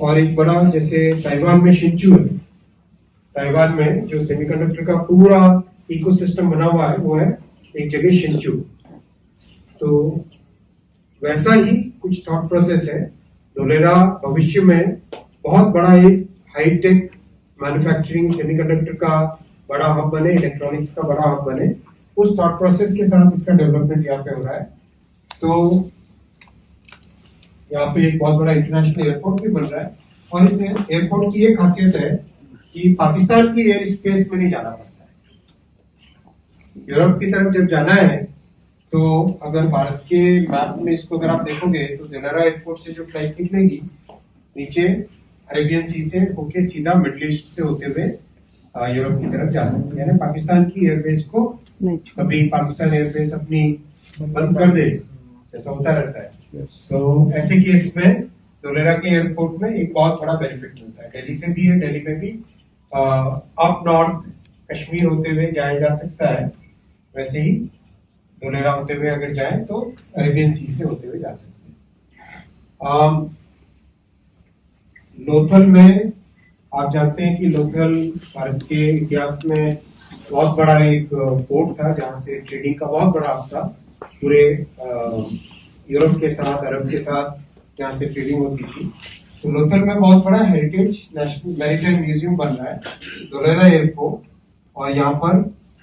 और एक बड़ा जैसे ताइवान में शिंचू है, ताइवान में जो सेमीकंडक्टर का पूरा इकोसिस्टम बना हुआ है वो है एक जगह शिंचू। तो वैसा ही कुछ थॉट प्रोसेस है। धोलेरा भविष्य में बहुत बड़ा एक हाईटेक मैन्युफैक्चरिंग सेमीकंडक्टर का बड़ा हब बने, इलेक्ट्रॉनिक्स का बड़ा हब बने, उस थॉट प्रोसेस के साथ इसका डेवलपमेंट यहाँ पे हो रहा है। तो यहाँ पे एक बहुत बड़ा इंटरनेशनल एयरपोर्ट भी बन रहा है और इस एयरपोर्ट की एक खासियत है कि पाकिस्तान की एयर स्पेस में नहीं जाना पड़ता है। यूरोप की तरफ जब जाना है तो अगर भारत के मैप में इसको अगर आप देखोगे तो धोलेरा एयरपोर्ट से जो फ्लाइट निकलेगी नीचे अरेबियन सी से होके सीधा मिडिल ईस्ट से होते हुए यूरोप की तरफ जा सकती है। यानी पाकिस्तान की एयरबेस को कभी पाकिस्तान एयरबेस अपनी बंद कर दे, ऐसा होता रहता है। तो ऐसे केस में धोलेरा के एयरपोर्ट में एक बहुत बड़ा बेनिफिट मिलता है। दिल्ली से भी है, दिल्ली में भी अप नॉर्थ कश्मीर होते हुए जाया जा सकता है, वैसे ही धोलेरा होते हुए अगर जाए तो अरेबियन सी से होते हुए जा सकते हैं। लोथल में आप जानते हैं कि लोथल भारत के इतिहास में बहुत बड़ा एक पोर्ट था जहां से ट्रेडिंग का बहुत बड़ा हब था। पूरे यूरोप के साथ, अरब के साथ जहाँ से ट्रेडिंग होती थी। तो लोथल में बहुत बड़ा हेरिटेज नेशनल मैरीटाइम म्यूजियम बन रहा है, धोलेरा एयरपोर्ट, और यहाँ पर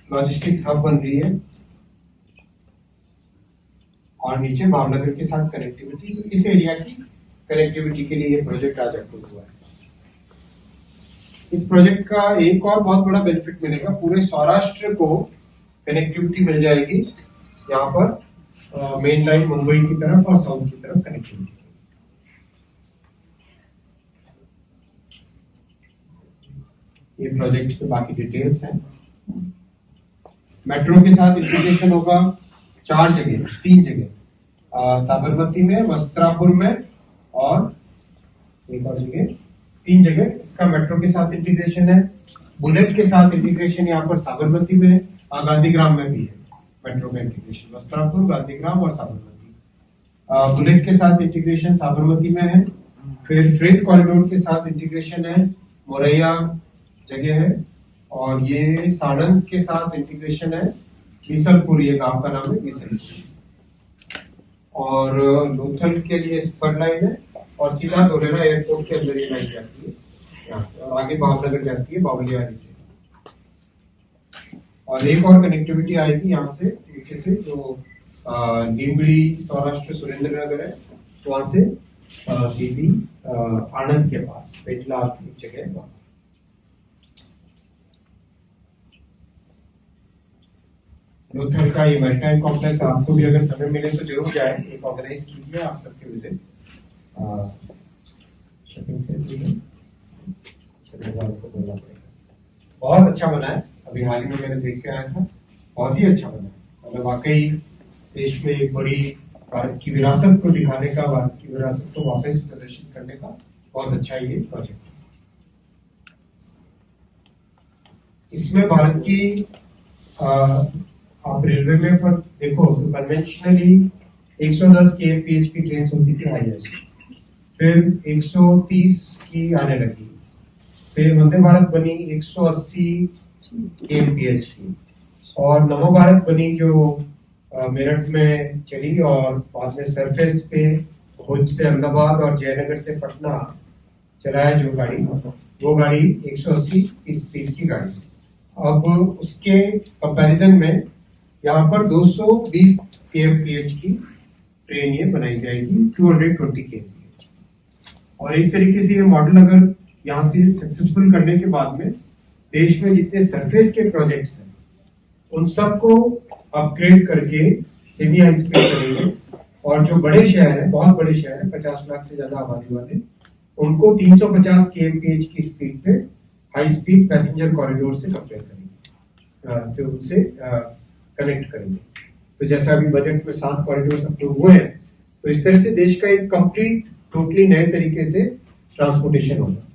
लॉजिस्टिक्स हब बन रही है और नीचे भावनगर के साथ कनेक्टिविटी। तो इस एरिया की कनेक्टिविटी के लिए ये प्रोजेक्ट आज अप्रूव हुआ है। इस प्रोजेक्ट का एक और बहुत बड़ा बेनिफिट मिलेगा, पूरे सौराष्ट्र को कनेक्टिविटी मिल जाएगी। यहाँ पर मेन लाइन मुंबई की तरफ और साउथ की तरफ कनेक्टिविटी। ये प्रोजेक्ट के बाकी डिटेल्स हैं। मेट्रो के साथ इंटीग्रेशन होगा 3 जगह, साबरमती में, वस्त्रापुर में और एक और जगह, 3 जगह इसका मेट्रो के साथ इंटीग्रेशन है। बुलेट के साथ इंटीग्रेशन यहाँ पर साबरमती में है और गांधीग्राम में भी है। मेट्रो का इंटीग्रेशन वस्त्रापुर, गांधीग्राम और साबरमती। बुलेट के साथ इंटीग्रेशन साबरमती में है। फिर फ्रेट कॉरिडोर के साथ इंटीग्रेशन है मोरैया जगह है, और ये साणंद के साथ इंटीग्रेशन है बीसलपुर, ये गांव का नाम है बीसलपुर। और लोथल के लिए स्पर लाइन है और सीधा धोलेरा एयरपोर्ट के अंदर ये लाइन जाती है यहाँ से, और आगे भावनगर जाती है बावलियारी से। और एक और कनेक्टिविटी आएगी यहाँ से नीचे से, जो नीमड़ी सौराष्ट्र सुरेंद्रनगर है, वहां से सीधी आनंद के पास पेटला एक जगह है वहां। लोथल का ये मैरीटाइम कॉम्प्लेक्स आपको भी अगर समय मिले तो जरूर जाए, एक ऑर्गेनाइज कीजिए आप सबके विजिट। शॉपिंग से बहुत अच्छा बना है, अभी हाल ही में मैंने देख के आया था, बहुत ही अच्छा बना है। मतलब वाकई देश में एक बड़ी भारत की विरासत को दिखाने का, भारत की विरासत को वापस प्रदर्शित करने का बहुत अच्छा ये प्रोजेक्ट है। इसमें भारत की आप रेलवे में पर देखो तो कन्वेंशनली 110 kmph की ट्रेन होती थी हाईएस्ट, फिर 130 की आने लगी, फिर वंदे भारत बनी 180 kmph की, और नमो भारत बनी जो मेरठ में चली और बाद में सरफेस पे भुज से अहमदाबाद और जयनगर से पटना चलाया जो गाड़ी, वो गाड़ी 180 की स्पीड की गाड़ी। अब उसके कंपैरिजन में यहाँ पर 220 kmph की ट्रेन ये बनाई जाएगी, 220 kmph। और एक तरीके से ये मॉडल अगर यहाँ से सक्सेसफुल करने के बाद में देश में जितने सरफेस के प्रोजेक्ट्स हैं उन सबको अपग्रेड करके सेमी हाई स्पीड करेंगे, और जो बड़े शहर हैं, बहुत बड़े शहर हैं 50 लाख से ज्यादा आबादी वाले, उनको 350 kmph की स्पीड पे हाई स्पीड पैसेंजर कॉरिडोर से कंपेयर करेंगे, से उनसे कनेक्ट करेंगे। तो जैसा अभी बजट में 7 कॉरिडोर अप्रूव हुए हैं, तो इस तरह से देश का एक कंप्लीट टोटली नए तरीके से ट्रांसपोर्टेशन होगा।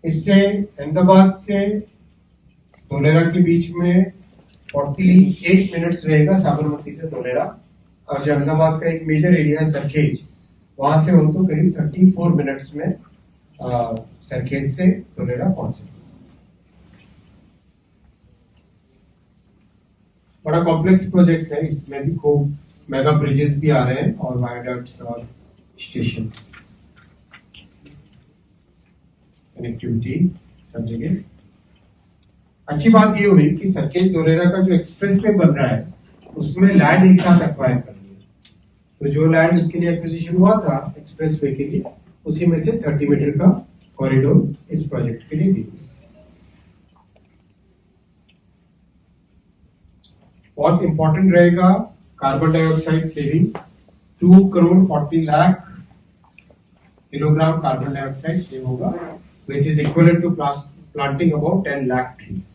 इससे अहमदाबाद से धोलेरा के बीच में 48 मिनट्स रहेगा, साबरमती से धोलेरा, और जो अहमदाबाद का एक मेजर एरिया है सरखेज, वहां से उनको करीब 34 मिनट्स में सरखेज से धोलेरा पहुंच सके। बड़ा कॉम्प्लेक्स प्रोजेक्ट्स है, इसमें भी खूब मेगा ब्रिजेस भी आ रहे हैं और वायडक्ट्स और स्टेशंस, कनेक्टिविटी सब जगह। अच्छी बात ये हुई कि सरखेज धोलेरा का जो एक्सप्रेसवे बन रहा है उसमें लैंड एक साथ एक्वायर कर लिया, तो जो लैंड उसके लिए एक्विजिशन हुआ था एक्सप्रेसवे के लिए, उसी में से 30 मीटर का कॉरिडोर इस प्रोजेक्ट के लिए दी गई। बहुत इंपॉर्टेंट रहेगा carbon dioxide saving, 2 crore 40 lakh kilogram carbon dioxide save होगा, which is equivalent to planting about 10 lakh trees.